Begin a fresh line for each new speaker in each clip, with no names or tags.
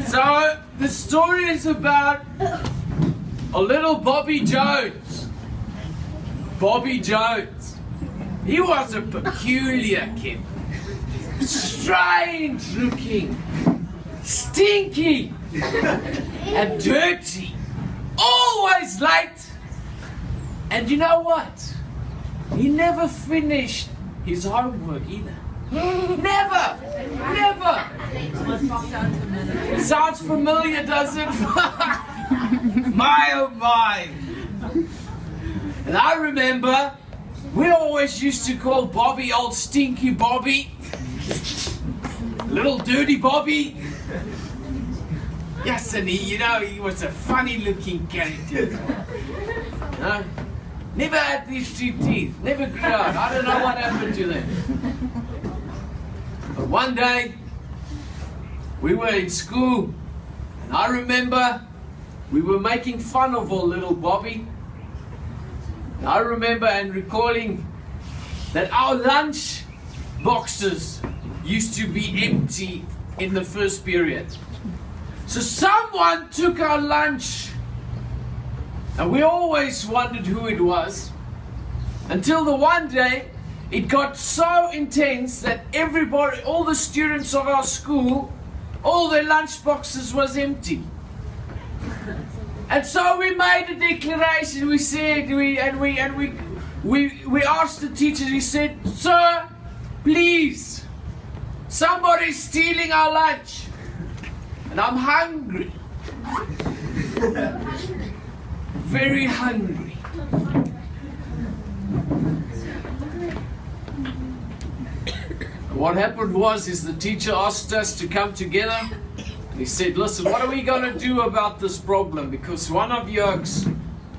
So the story is about a little Bobby Jones. Bobby Jones. He was a peculiar kid. Strange looking. Stinky. And dirty. Always late. And you know what? He never finished his homework either. Never! Never! Sounds familiar, does it? My oh my! And I remember we always used to call Bobby old stinky Bobby. Little dirty Bobby. Yes, and he was a funny looking character. Never had these two teeth, never grew out. I don't know what happened to them. But one day, we were in school, and I remember we were making fun of our little Bobby. And I remember and recalling that our lunch boxes used to be empty in the first period. So someone took our lunch, and we always wondered who it was, until the one day it got so intense that everybody, all the students of our school, all their lunch boxes was empty. And so we made a declaration. We said, we asked the teachers. We said, "Sir, please, somebody's stealing our lunch, and I'm hungry, very hungry." What happened was the teacher asked us to come together, and he said, "Listen, what are we going to do about this problem? Because one of yokes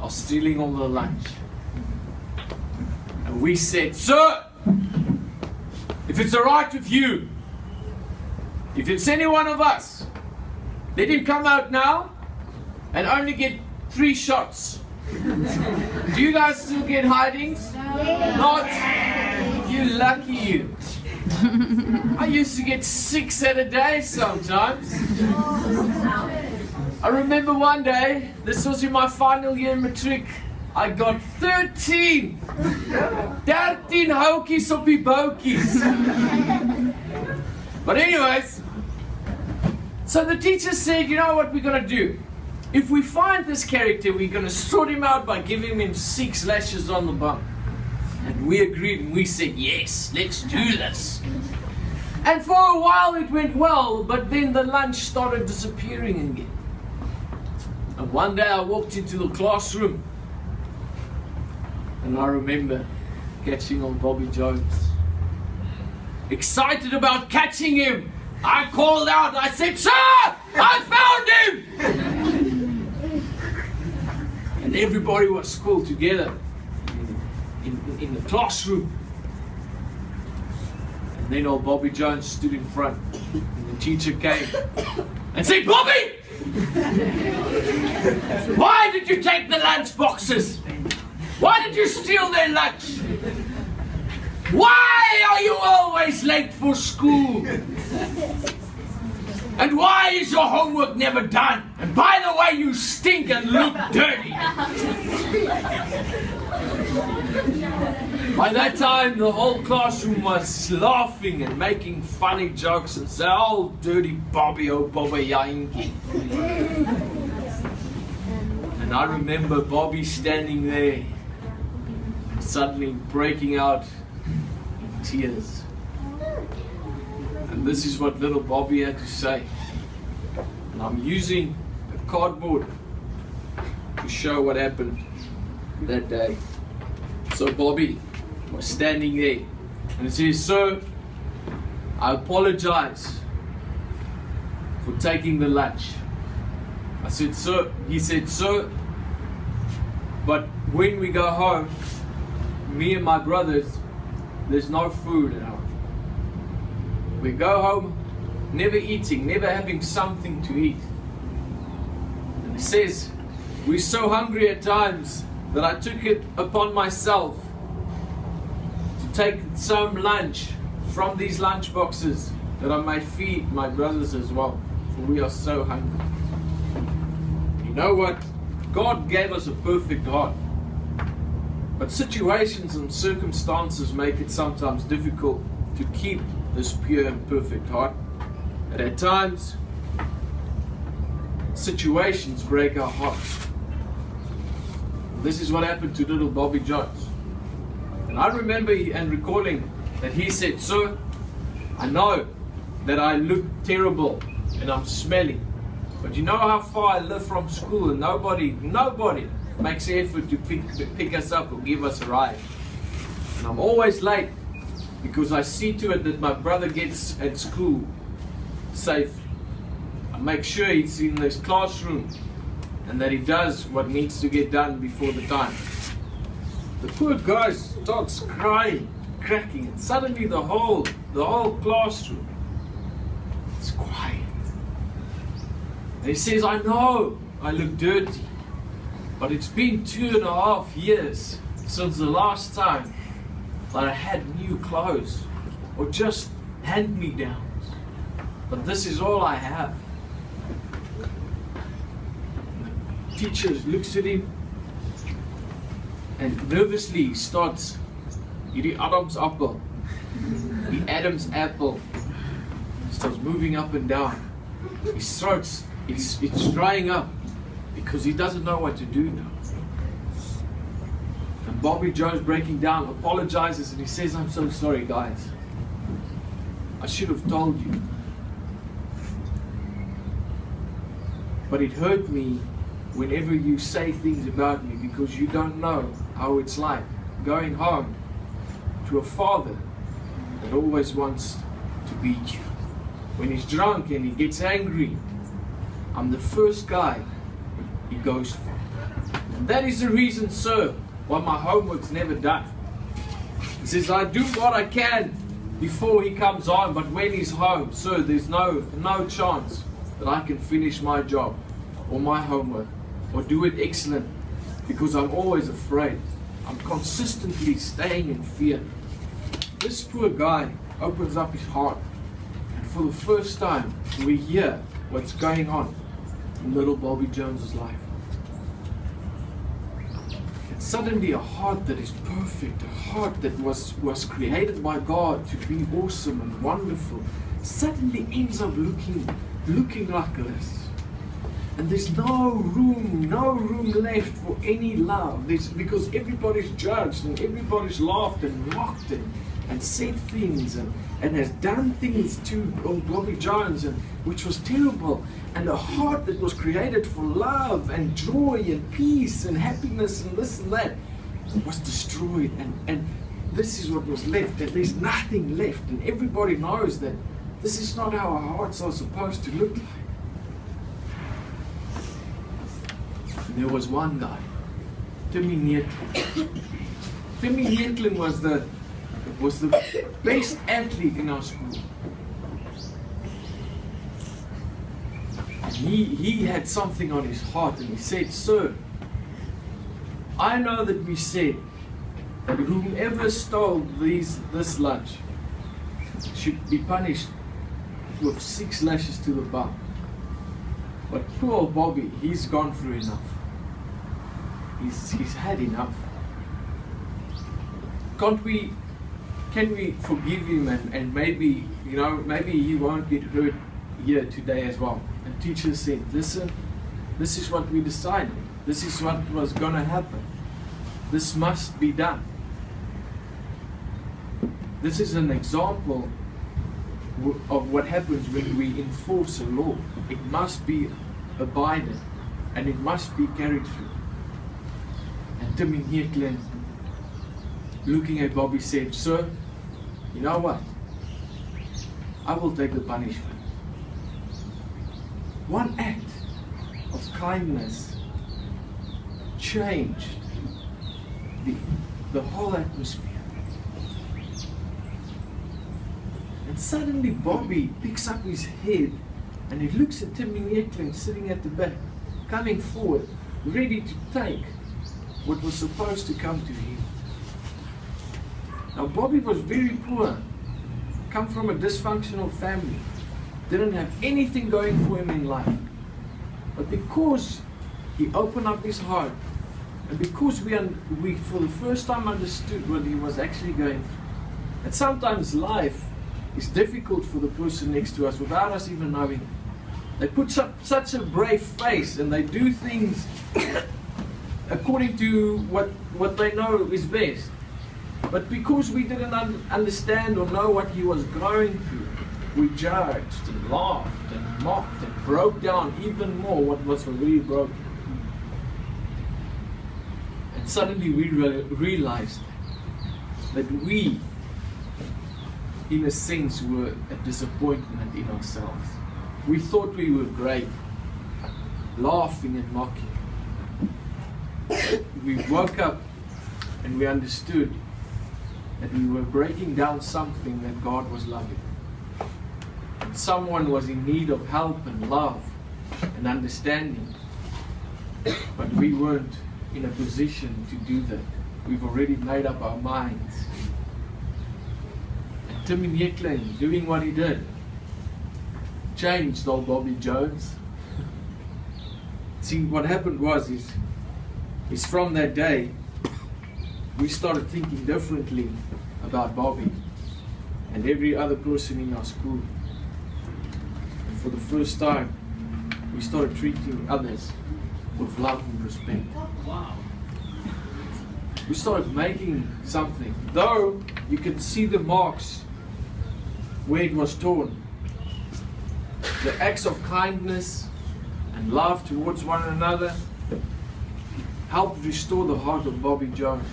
are stealing all the lunch." And we said, "Sir, if it's all right with you, if it's any one of us, let him come out now and only get 3 shots. Do you guys still get hidings? Not? You lucky you. I used to get 6 at a day sometimes. I remember one day, this was in my final year matric, I got 13 houtjies op die boutjies. But anyways, so the teacher said, "You know what we're going to do? If we find this character, we're going to sort him out by giving him 6 lashes on the bum." And we agreed, and we said, "Yes, let's do this." And for a while it went well, but then the lunch started disappearing again. And one day I walked into the classroom, and I remember catching on Bobby Jones. Excited about catching him, I called out, I said, "Sir, I found him!" And everybody was called together in the classroom. And then old Bobby Jones stood in front, and the teacher came and said, "Bobby, why did you take the lunch boxes? Why did you steal their lunch? Why are you always late for school? And why is your homework never done? And by the way, you stink and look dirty." By that time, the whole classroom was laughing and making funny jokes and saying, "Oh, dirty Bobby, oh Bobby Yainki." And I remember Bobby standing there, suddenly breaking out in tears. And this is what little Bobby had to say. And I'm using a cardboard to show what happened that day. So Bobby was standing there, and he says, "Sir, I apologize for taking the lunch." I said, "Sir," he said, "Sir, but when we go home, me and my brothers, there's no food at home. We go home never eating, never having something to eat." And he says, "We're so hungry at times that I took it upon myself to take some lunch from these lunch boxes that I might feed my brothers as well." for we are so hungry. You know what? God gave us a perfect heart. But situations and circumstances make it sometimes difficult to keep this pure and perfect heart. And at times, situations break our hearts. This is what happened to little Bobby Jones. And I remember and recalling that he said, "Sir, I know that I look terrible and I'm smelly, but you know how far I live from school and nobody makes the effort to pick us up or give us a ride. And I'm always late because I see to it that my brother gets at school safe. I make sure he's in his classroom and that he does what needs to get done before the time." The poor guy starts crying, cracking, and suddenly the whole classroom is quiet. And he says, "I know I look dirty, but it's been 2.5 years since the last time that I had new clothes or just hand-me-downs. But this is all I have." The teacher looks at him and nervously starts, "Hierdie Adam's apple starts moving up and down. His throat, it's drying up because he doesn't know what to do now. And Bobby Jones, breaking down, apologizes and he says, "I'm so sorry, guys. I should have told you. But it hurt me whenever you say things about me because you don't know how it's like going home to a father that always wants to beat you. When he's drunk and he gets angry, I'm the first guy he goes for. And that is the reason, sir, why my homework's never done." He says, "I do what I can before he comes home, but when he's home, sir, there's no chance that I can finish my job or my homework or do it excellent because I'm always afraid. I'm consistently staying in fear." This poor guy opens up his heart, and for the first time we hear what's going on in little Bobby Jones's life. And suddenly a heart that is perfect, a heart that was created by God to be awesome and wonderful, suddenly ends up looking like this. And there's no room left for any love. Because everybody's judged and everybody's laughed and mocked and said things and has done things to old Bobby Jones, which was terrible. And a heart that was created for love and joy and peace and happiness and this and that was destroyed. And this is what was left. That there's nothing left. And everybody knows that this is not how our hearts are supposed to look like. There was one guy, Timmy Neetling. Timmy Neetling was the best athlete in our school. And he had something on his heart and he said, "Sir, I know that we said that whomever stole this lunch should be punished with 6 lashes to the bum. But poor old Bobby, he's gone through enough. He's had enough. Can we forgive him and maybe he won't get hurt here today as well?" And teacher said, "Listen, this is what we decided. This is what was going to happen. This must be done. This is an example of what happens when we enforce a law. It must be abided and it must be carried through." And Timmy Neetling, looking at Bobby, said, "Sir, you know what? I will take the punishment." One act of kindness changed the whole atmosphere. And suddenly Bobby picks up his head and he looks at Timmy Neetling sitting at the back, coming forward, ready to take what was supposed to come to him. Now Bobby was very poor, come from a dysfunctional family. didn't have anything going for him in life. But because he opened up his heart, and because we for the first time understood what he was actually going through, and sometimes life is difficult for the person next to us without us even knowing. They put such a brave face and they do things according to what they know is best. But because we didn't understand or know what he was going through, we judged and laughed and mocked and broke down even more what was already broken. And suddenly we realized that we, in a sense, were a disappointment in ourselves. We thought we were great, laughing and mocking. We woke up and we understood that we were breaking down something that God was loving. And someone was in need of help and love and understanding. But we weren't in a position to do that. We've already made up our minds. And Timmy Nieklin, doing what he did, changed old Bobby Jones. See, what happened was is from that day, we started thinking differently about Bobby and every other person in our school. And for the first time, we started treating others with love and respect. Wow. We started making something. Though you could see the marks where it was torn, the acts of kindness and love towards one another helped restore the heart of Bobby Jones.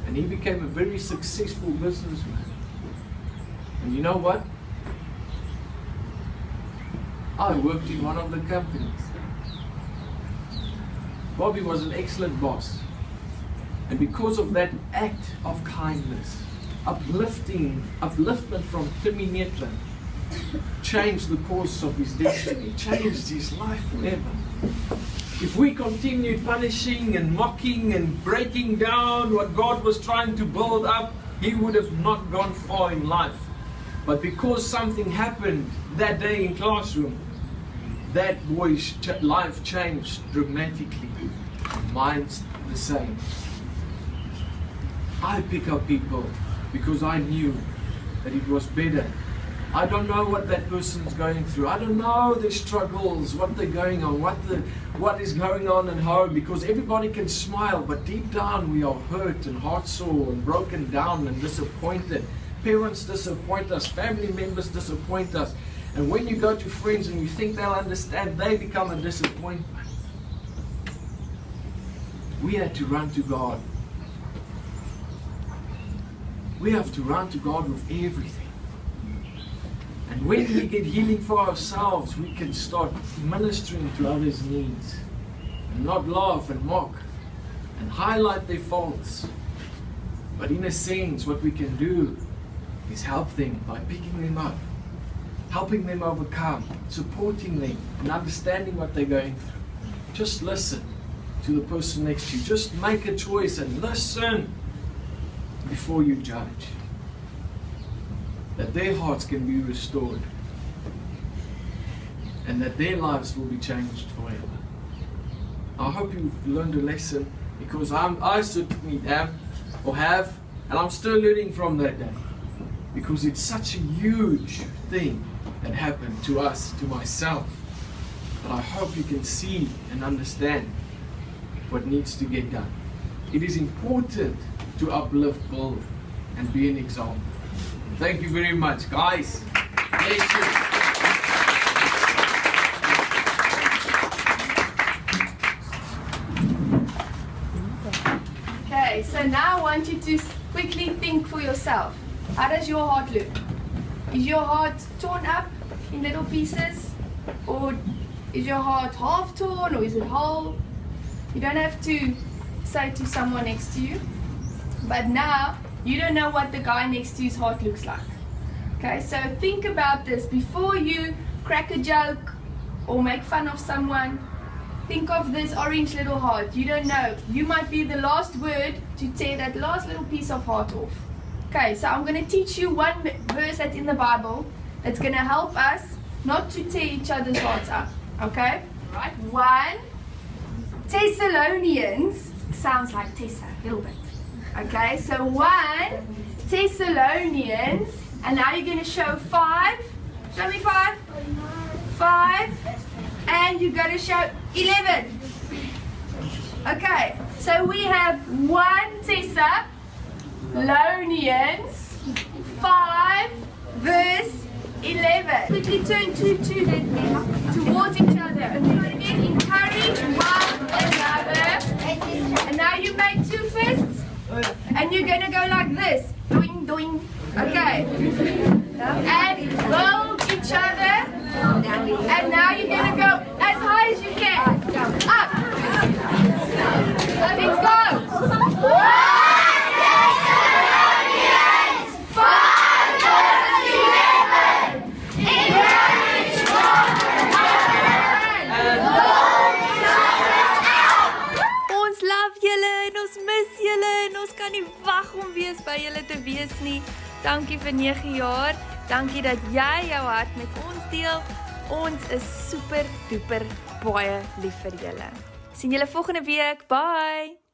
And he became a very successful businessman. And you know what? I worked in one of the companies. Bobby was an excellent boss. And because of that act of kindness, upliftment from Timmy Nietlin, changed the course of his destiny, changed his life forever. If we continued punishing and mocking and breaking down what God was trying to build up, he would have not gone far in life. But because something happened that day in classroom, that boy's life changed dramatically. Mine's the same. I pick up people because I knew that it was better. I don't know what that person's going through. I don't know their struggles, what they're going on, what is going on at home, because everybody can smile, but deep down we are hurt and heartsore and broken down and disappointed. Parents disappoint us, family members disappoint us. And when you go to friends and you think they'll understand, they become a disappointment. We had to run to God. We have to run to God with everything. And when we get healing for ourselves, we can start ministering to others' needs. And not laugh and mock and highlight their faults. But in a sense, what we can do is help them by picking them up, helping them overcome, supporting them, and understanding what they're going through. Just listen to the person next to you. Just make a choice and listen before you judge. That their hearts can be restored and that their lives will be changed forever. I hope you've learned a lesson, because I certainly am, or have, and I'm still learning from that day, because it's such a huge thing that happened to us, to myself, that I hope you can see and understand what needs to get done. It is important to uplift, build, and be an example. Thank you very much, guys. Bless you.
Okay, so now I want you to quickly think for yourself. How does your heart look? Is your heart torn up in little pieces? Or is your heart half torn, or is it whole? You don't have to say to someone next to you. But now, you don't know what the guy next to his heart looks like. Okay, so think about this. Before you crack a joke or make fun of someone, think of this orange little heart. You don't know. You might be the last word to tear that last little piece of heart off. Okay, so I'm going to teach you one verse that's in the Bible It's going to help us not to tear each other's hearts up. Okay? Right. 1 Thessalonians. Sounds like Tessa, a little bit. Okay, so 1 Thessalonians. And now you're going to show 5. Show me 5. 5. And you've got to show 11. Okay, so we have 1 Thessalonians 5 verse 11. Quickly turn towards each other. Again, encourage one another. And now you make 2 fists. And you're going to go like this. Doing, doing. Okay. And build each other. And now you're going to go as high as you can. Up. Let's go. 1 Thessalonians 5 verse 11. Encourage one another.
Ons love julle en ons mis julle en ons kan nie wag om weer by julle te wees nie. Dankie vir 9 jaar. Dankie dat jy jou hart met ons deel. Ons is super duper baie lief vir julle. Sien julle volgende week. Bye.